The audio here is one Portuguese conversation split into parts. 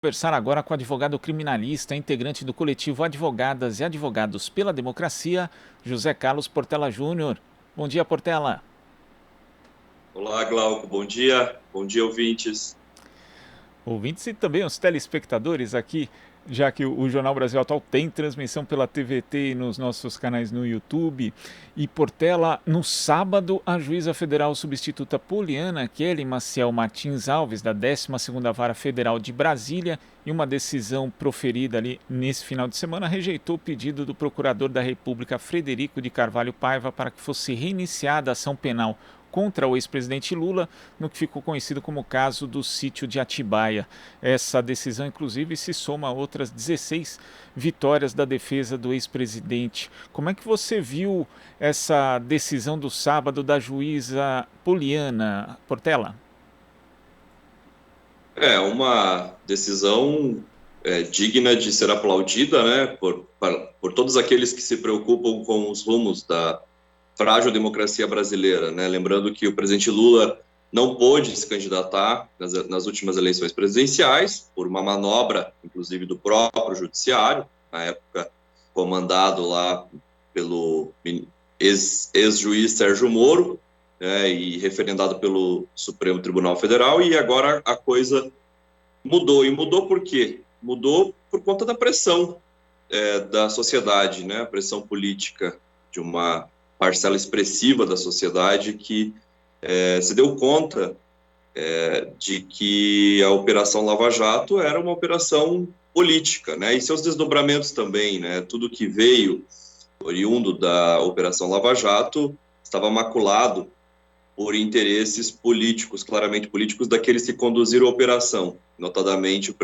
Conversar agora com o advogado criminalista, integrante do coletivo Advogadas e Advogados pela Democracia, José Carlos Portela Júnior. Bom dia, Portela. Olá, Glauco. Bom dia. Bom dia, ouvintes. Ouvintes e também os telespectadores aqui, já que o Jornal Brasil Atual tem transmissão pela TVT e nos nossos canais no YouTube. E Portela, no sábado, a juíza federal substituta Poliana Kelly Maciel Martins Alves, da 12ª Vara Federal de Brasília, em uma decisão proferida ali nesse final de semana, rejeitou o pedido do procurador da República Frederico de Carvalho Paiva para que fosse reiniciada a ação penal contra o ex-presidente Lula, no que ficou conhecido como o caso do sítio de Atibaia. Essa decisão, inclusive, se soma a outras 16 vitórias da defesa do ex-presidente. Como é que você viu essa decisão do sábado da juíza Poliana, Portela? É uma decisão digna de ser aplaudida, né, por todos aqueles que se preocupam com os rumos da frágil democracia brasileira, né? Lembrando que o presidente Lula não pôde se candidatar nas últimas eleições presidenciais, por uma manobra, inclusive, do próprio judiciário, na época comandado lá pelo ex-juiz Sérgio Moro, e referendado pelo Supremo Tribunal Federal, e agora a coisa mudou. E mudou por quê? Mudou por conta da pressão da sociedade, né? A pressão política de uma parcela expressiva da sociedade que se deu conta de que a Operação Lava Jato era uma operação política, né? E seus desdobramentos também, né? Tudo que veio oriundo da Operação Lava Jato estava maculado por interesses políticos, claramente políticos, daqueles que conduziram a operação, notadamente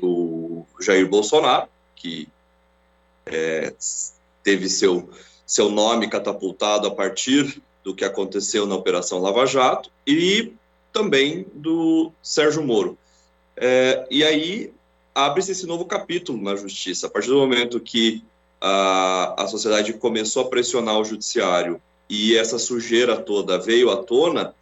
o Jair Bolsonaro, que teve seu nome catapultado a partir do que aconteceu na Operação Lava Jato, e também do Sérgio Moro. E aí abre-se esse novo capítulo na justiça. A partir do momento que a sociedade começou a pressionar o judiciário e essa sujeira toda veio à tona,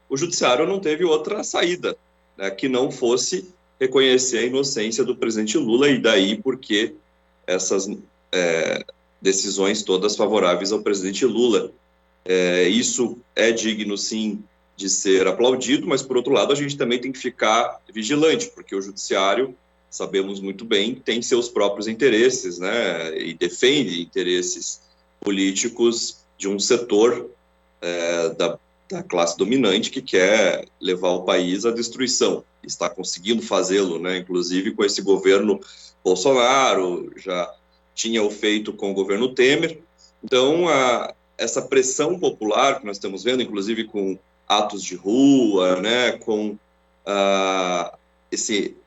o judiciário não teve outra saída, né, que não fosse reconhecer a inocência do presidente Lula, e daí porque essas decisões todas favoráveis ao presidente Lula. Isso é digno, sim, de ser aplaudido, mas, por outro lado, a gente também tem que ficar vigilante, porque o judiciário, sabemos muito bem, tem seus próprios interesses, né, e defende interesses políticos de um setor da classe dominante que quer levar o país à destruição. Está conseguindo fazê-lo, né, inclusive com esse governo Bolsonaro, já tinha o feito com o governo Temer. Então, essa pressão popular que nós estamos vendo, inclusive com atos de rua, né, com esse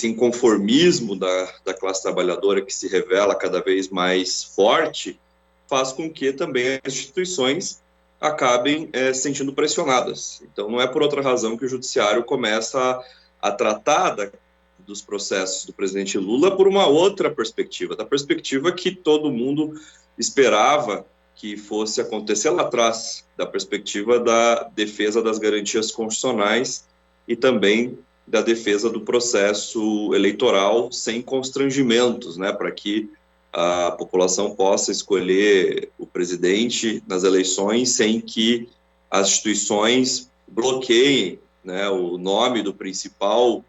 inconformismo da classe trabalhadora que se revela cada vez mais forte, faz com que também as instituições acabem sentindo pressionadas. Então, não é por outra razão que o judiciário começa a tratar dos processos do presidente Lula por uma outra perspectiva, da perspectiva que todo mundo esperava que fosse acontecer lá atrás, da perspectiva da defesa das garantias constitucionais e também da defesa do processo eleitoral sem constrangimentos, né, para que a população possa escolher o presidente nas eleições sem que as instituições bloqueiem, né, o nome do principal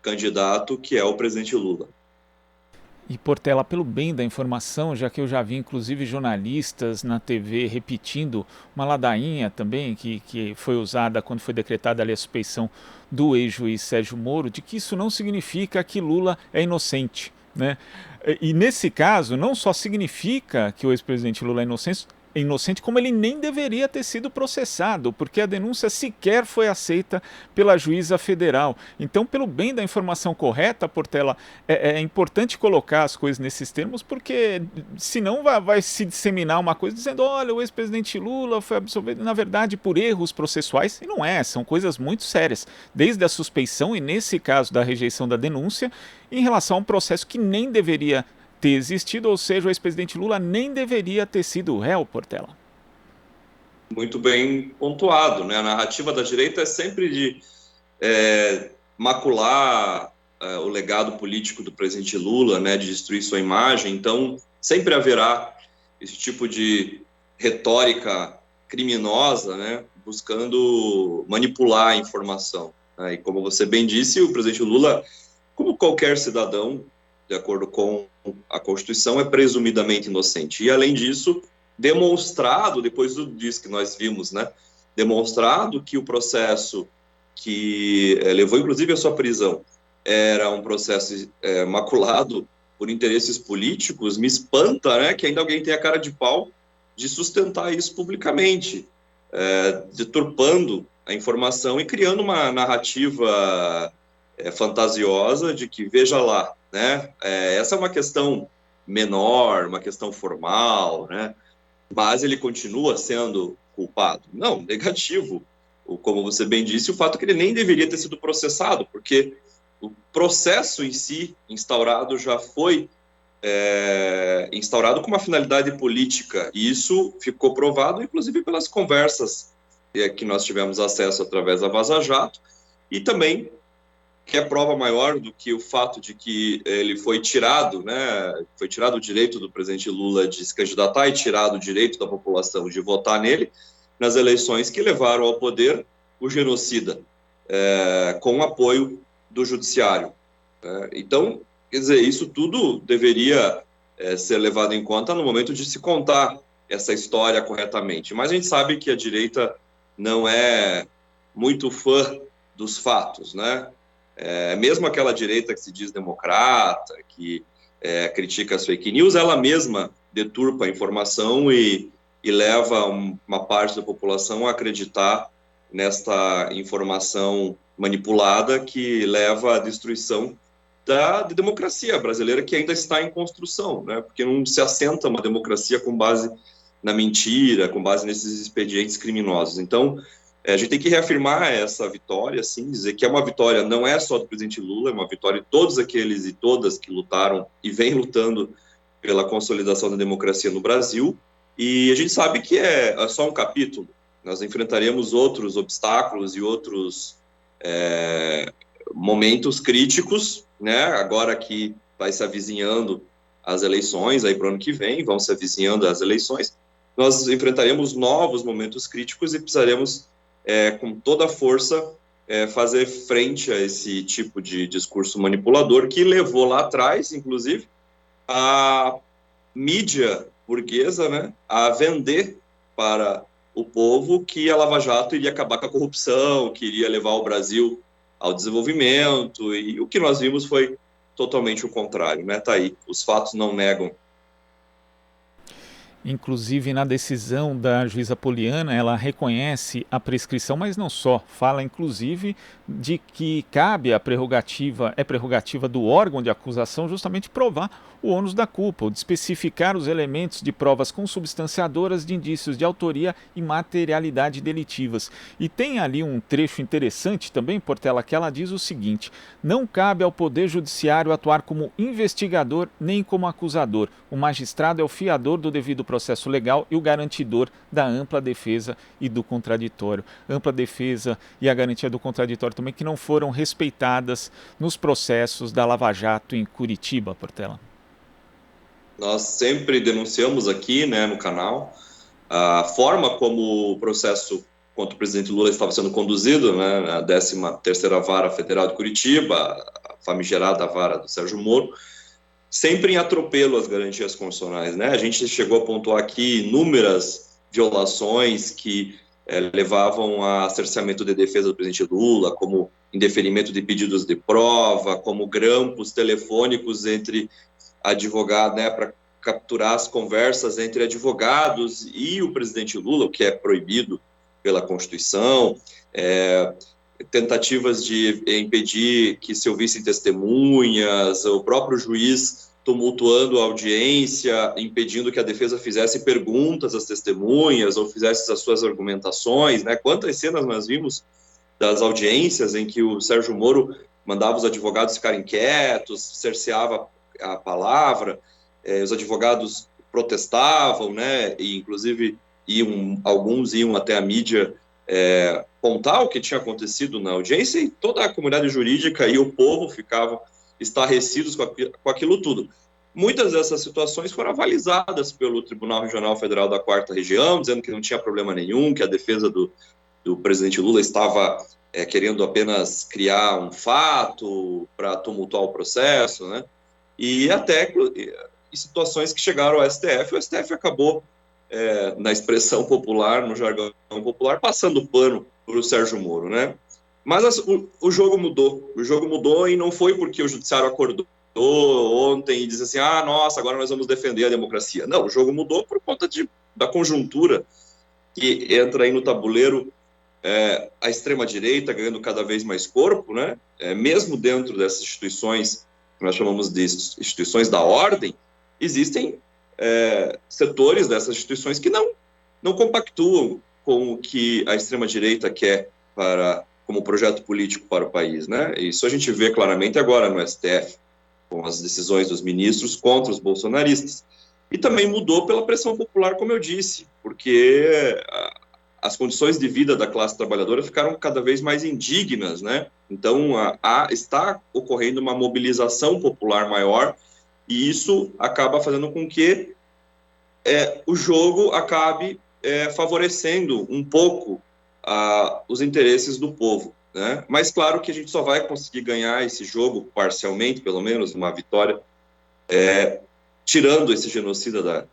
candidato, que é o presidente Lula. E Portela, pelo bem da informação, já que eu já vi inclusive jornalistas na TV repetindo uma ladainha também que foi usada quando foi decretada ali a suspeição do ex-juiz Sérgio Moro, de que isso não significa que Lula é inocente, né? E nesse caso, não só significa que o ex-presidente Lula é inocente, como ele nem deveria ter sido processado, porque a denúncia sequer foi aceita pela juíza federal. Então, pelo bem da informação correta, Portela, é importante colocar as coisas nesses termos, porque senão vai se disseminar uma coisa dizendo, olha, o ex-presidente Lula foi absolvido, na verdade, por erros processuais, e não é, são coisas muito sérias, desde a suspeição e, nesse caso, da rejeição da denúncia, em relação a um processo que nem deveria ter existido, ou seja, o ex-presidente Lula nem deveria ter sido réu, Portela. Muito bem pontuado, né? A narrativa da direita é sempre de macular o legado político do presidente Lula, né, de destruir sua imagem. Então, sempre haverá esse tipo de retórica criminosa, né, buscando manipular a informação. Né? E como você bem disse, o presidente Lula, como qualquer cidadão, de acordo com a Constituição, é presumidamente inocente. E, além disso, demonstrado, depois disso que nós vimos, né, demonstrado que o processo que levou, inclusive, a sua prisão era um processo maculado por interesses políticos, me espanta, né, que ainda alguém tenha cara de pau de sustentar isso publicamente, deturpando a informação e criando uma narrativa fantasiosa de que, veja lá, né, essa é uma questão menor, uma questão formal, né, mas ele continua sendo culpado. Não, negativo. Como você bem disse, o fato é que ele nem deveria ter sido processado, porque o processo em si, instaurado, já foi instaurado com uma finalidade política, e isso ficou provado, inclusive, pelas conversas que nós tivemos acesso através da Vaza Jato, e também, que é prova maior do que o fato de que ele foi tirado, né, foi tirado o direito do presidente Lula de se candidatar e tirado o direito da população de votar nele, nas eleições que levaram ao poder o genocida, com o apoio do judiciário. Então, quer dizer, isso tudo deveria ser levado em conta no momento de se contar essa história corretamente. Mas a gente sabe que a direita não é muito fã dos fatos, né? Mesmo aquela direita que se diz democrata, que critica as fake news, ela mesma deturpa a informação e leva uma parte da população a acreditar nesta informação manipulada que leva à destruição da democracia brasileira, que ainda está em construção, né? Porque não se assenta uma democracia com base na mentira, com base nesses expedientes criminosos. Então, a gente tem que reafirmar essa vitória, assim, dizer que é uma vitória, não é só do presidente Lula, é uma vitória de todos aqueles e todas que lutaram e vêm lutando pela consolidação da democracia no Brasil, e a gente sabe que é só um capítulo. Nós enfrentaremos outros obstáculos e outros momentos críticos, né? Agora que vai se avizinhando as eleições, aí para o ano que vem, vão se avizinhando as eleições, nós enfrentaremos novos momentos críticos e precisaremos, com toda a força, fazer frente a esse tipo de discurso manipulador que levou lá atrás, inclusive, a mídia burguesa, né, a vender para o povo que a Lava Jato iria acabar com a corrupção, que iria levar o Brasil ao desenvolvimento, e o que nós vimos foi totalmente o contrário, né? Tá aí, os fatos não negam. Inclusive, na decisão da juíza Poliana, ela reconhece a prescrição, mas não só. Fala, inclusive, de que cabe a prerrogativa, é prerrogativa do órgão de acusação justamente provar o ônus da culpa, ou de especificar os elementos de provas consubstanciadoras de indícios de autoria e materialidade delitivas. E tem ali um trecho interessante também, Portela, que ela diz o seguinte: não cabe ao Poder Judiciário atuar como investigador nem como acusador. O magistrado é o fiador do devido processo legal e o garantidor da ampla defesa e do contraditório. Ampla defesa e a garantia do contraditório também que não foram respeitadas nos processos da Lava Jato em Curitiba, Portela. Nós sempre denunciamos aqui, né, no canal, a forma como o processo contra o presidente Lula estava sendo conduzido, né, na 13ª Vara Federal de Curitiba, a famigerada vara do Sérgio Moro, sempre em atropelo às garantias constitucionais, né? A gente chegou a pontuar aqui inúmeras violações que levavam a cerceamento de defesa do presidente Lula, como indeferimento de pedidos de prova, como grampos telefônicos entre advogados, né, para capturar as conversas entre advogados e o presidente Lula, o que é proibido pela Constituição, tentativas de impedir que se ouvissem testemunhas, o próprio juiz tumultuando a audiência, impedindo que a defesa fizesse perguntas às testemunhas ou fizesse as suas argumentações, né? Quantas cenas nós vimos das audiências em que o Sérgio Moro mandava os advogados ficarem quietos, cerceava a palavra, os advogados protestavam, né? E inclusive alguns iam até a mídia contar o que tinha acontecido na audiência e toda a comunidade jurídica e o povo ficavam estarrecidos com aquilo tudo. Muitas dessas situações foram avalizadas pelo Tribunal Regional Federal da 4ª Região, dizendo que não tinha problema nenhum, que a defesa do presidente Lula estava querendo apenas criar um fato para tumultuar o processo, né? E até em situações que chegaram ao STF, o STF acabou, na expressão popular, no jargão popular, passando pano para o Sérgio Moro, né? Mas o jogo mudou e não foi porque o judiciário acordou ontem e disse assim, nossa, agora nós vamos defender a democracia. Não, o jogo mudou por conta da conjuntura que entra aí no tabuleiro, a extrema-direita ganhando cada vez mais corpo, né? Mesmo dentro dessas instituições, que nós chamamos de instituições da ordem, existem setores dessas instituições que não compactuam com o que a extrema-direita quer como projeto político para o país, né? Isso a gente vê claramente agora no STF, com as decisões dos ministros contra os bolsonaristas. E também mudou pela pressão popular, como eu disse, porque as condições de vida da classe trabalhadora ficaram cada vez mais indignas, né? Então, está ocorrendo uma mobilização popular maior, e isso acaba fazendo com que o jogo acabe favorecendo um pouco os interesses do povo, né? Mas claro que a gente só vai conseguir ganhar esse jogo parcialmente, pelo menos uma vitória, tirando esse genocida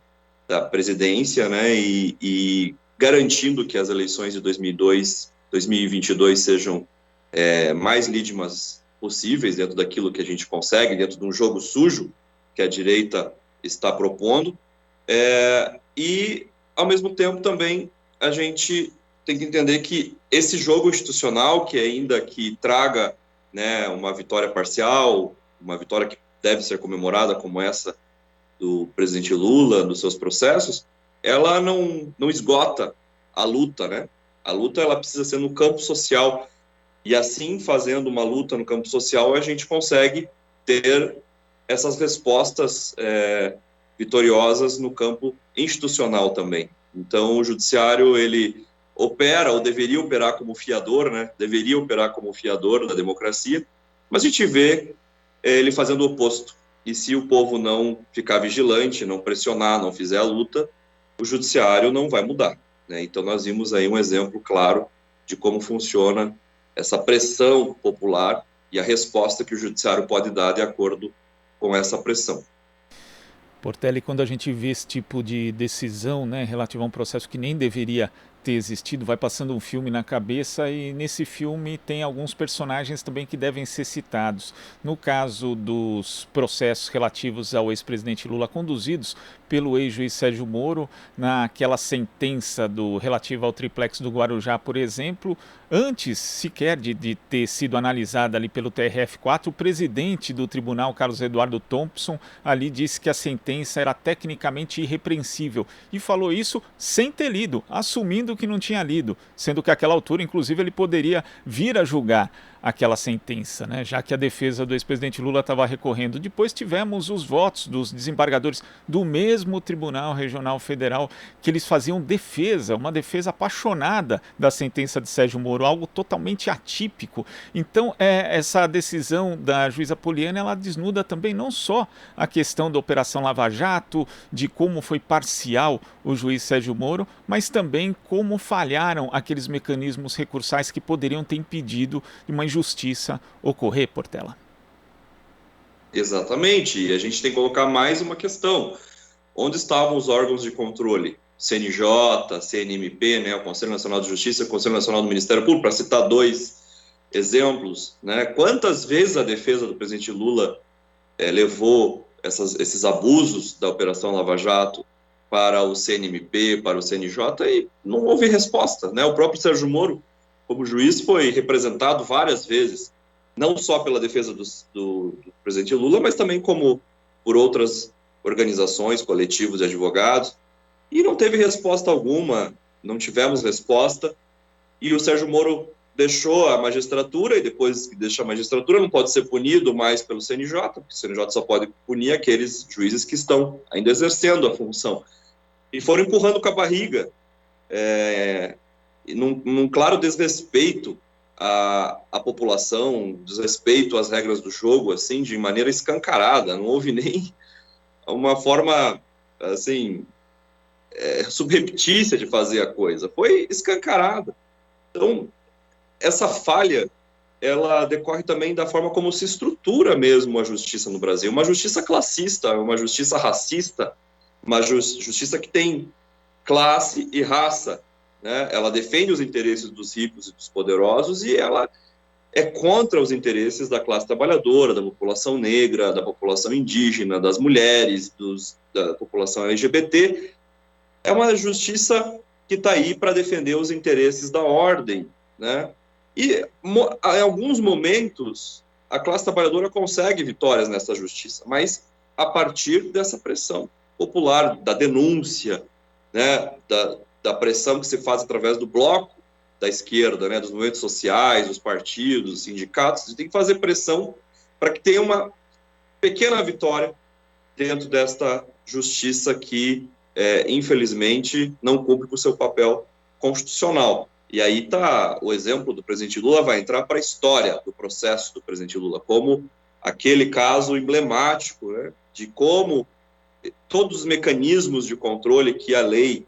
da presidência, né? E garantindo que as eleições de 2022 sejam mais lídimas possíveis dentro daquilo que a gente consegue, dentro de um jogo sujo que a direita está propondo, e, ao mesmo tempo, também a gente tem que entender que esse jogo institucional, que ainda que traga, né, uma vitória parcial, uma vitória que deve ser comemorada como essa do presidente Lula, dos seus processos, ela não esgota a luta, né? A luta, ela precisa ser no campo social, e assim, fazendo uma luta no campo social, a gente consegue ter essas respostas vitoriosas no campo institucional também. Então, o judiciário, ele opera, ou deveria operar como fiador, né? Deveria operar como fiador da democracia, mas a gente vê ele fazendo o oposto. E se o povo não ficar vigilante, não pressionar, não fizer a luta, o judiciário não vai mudar, né? Então, nós vimos aí um exemplo claro de como funciona essa pressão popular e a resposta que o judiciário pode dar de acordo com essa pressão. Portela, quando a gente vê esse tipo de decisão, né, relativa a um processo que nem deveria ter existido, vai passando um filme na cabeça, e nesse filme tem alguns personagens também que devem ser citados. No caso dos processos relativos ao ex-presidente Lula, conduzidos pelo ex-juiz Sérgio Moro, naquela sentença relativa ao triplex do Guarujá, por exemplo, antes sequer de ter sido analisada ali pelo TRF4, o presidente do tribunal, Carlos Eduardo Thompson, ali disse que a sentença era tecnicamente irrepreensível, e falou isso sem ter lido, assumindo que não tinha lido, sendo que àquela altura, inclusive, ele poderia vir a julgar aquela sentença, né? Já que a defesa do ex-presidente Lula estava recorrendo. Depois tivemos os votos dos desembargadores do mesmo Tribunal Regional Federal, que eles faziam defesa, uma defesa apaixonada da sentença de Sérgio Moro, algo totalmente atípico. Então, essa decisão da juíza Poliana, ela desnuda também não só a questão da Operação Lava Jato, de como foi parcial o juiz Sérgio Moro, mas também como falharam aqueles mecanismos recursais que poderiam ter impedido de uma injustiça ocorrer, Portela. Exatamente, e a gente tem que colocar mais uma questão. Onde estavam os órgãos de controle? CNJ, CNMP, né, o Conselho Nacional de Justiça, o Conselho Nacional do Ministério Público, para citar dois exemplos, né? Quantas vezes a defesa do presidente Lula levou esses abusos da Operação Lava Jato para o CNMP, para o CNJ, e não houve resposta, né? O próprio Sérgio Moro, como juiz, foi representado várias vezes, não só pela defesa do presidente Lula, mas também como por outras organizações, coletivos de advogados, e não teve resposta alguma, não tivemos resposta, e o Sérgio Moro deixou a magistratura, e depois que deixa a magistratura não pode ser punido mais pelo CNJ, porque o CNJ só pode punir aqueles juízes que estão ainda exercendo a função. E foram empurrando com a barriga num claro desrespeito à população, desrespeito às regras do jogo, assim, de maneira escancarada. Não houve nem uma forma, assim, subreptícia de fazer a coisa. Foi escancarada. Então, essa falha, ela decorre também da forma como se estrutura mesmo a justiça no Brasil. Uma justiça classista, uma justiça racista, uma justiça que tem classe e raça, né? Ela defende os interesses dos ricos e dos poderosos e ela é contra os interesses da classe trabalhadora, da população negra, da população indígena, das mulheres, da população LGBT. É uma justiça que está aí para defender os interesses da ordem, né? E em alguns momentos a classe trabalhadora consegue vitórias nessa justiça, mas a partir dessa pressão popular, da denúncia, né, da pressão que se faz através do bloco da esquerda, né, dos movimentos sociais, dos partidos, dos sindicatos. Tem que fazer pressão para que tenha uma pequena vitória dentro desta justiça que, infelizmente, não cumpre com o seu papel constitucional. E aí tá o exemplo do presidente Lula, vai entrar para a história do processo do presidente Lula, como aquele caso emblemático, né, de como todos os mecanismos de controle que a lei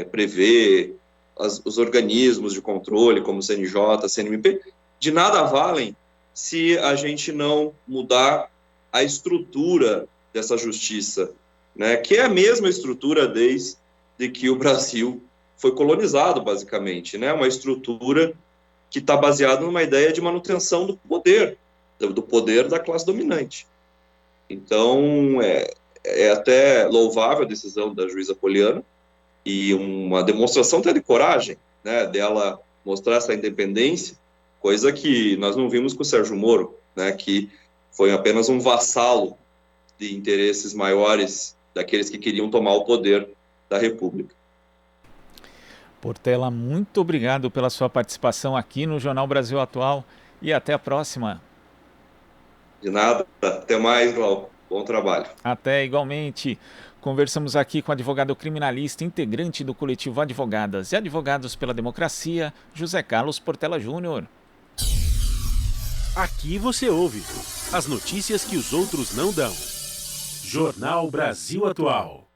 prevê, os organismos de controle, como o CNJ, CNMP, de nada valem se a gente não mudar a estrutura dessa justiça, né, que é a mesma estrutura desde que o Brasil foi colonizado, basicamente, né, uma estrutura que está baseada numa ideia de manutenção do poder da classe dominante. Então, é até louvável a decisão da juíza Poliana e uma demonstração até de coragem, né, dela mostrar essa independência, coisa que nós não vimos com o Sérgio Moro, né, que foi apenas um vassalo de interesses maiores daqueles que queriam tomar o poder da República. Portela, muito obrigado pela sua participação aqui no Jornal Brasil Atual e até a próxima. De nada, até mais, Glauco. Bom trabalho. Até, igualmente. Conversamos aqui com o advogado criminalista, integrante do coletivo Advogadas e Advogados pela Democracia, José Carlos Portela Júnior. Aqui você ouve as notícias que os outros não dão. Jornal Brasil Atual.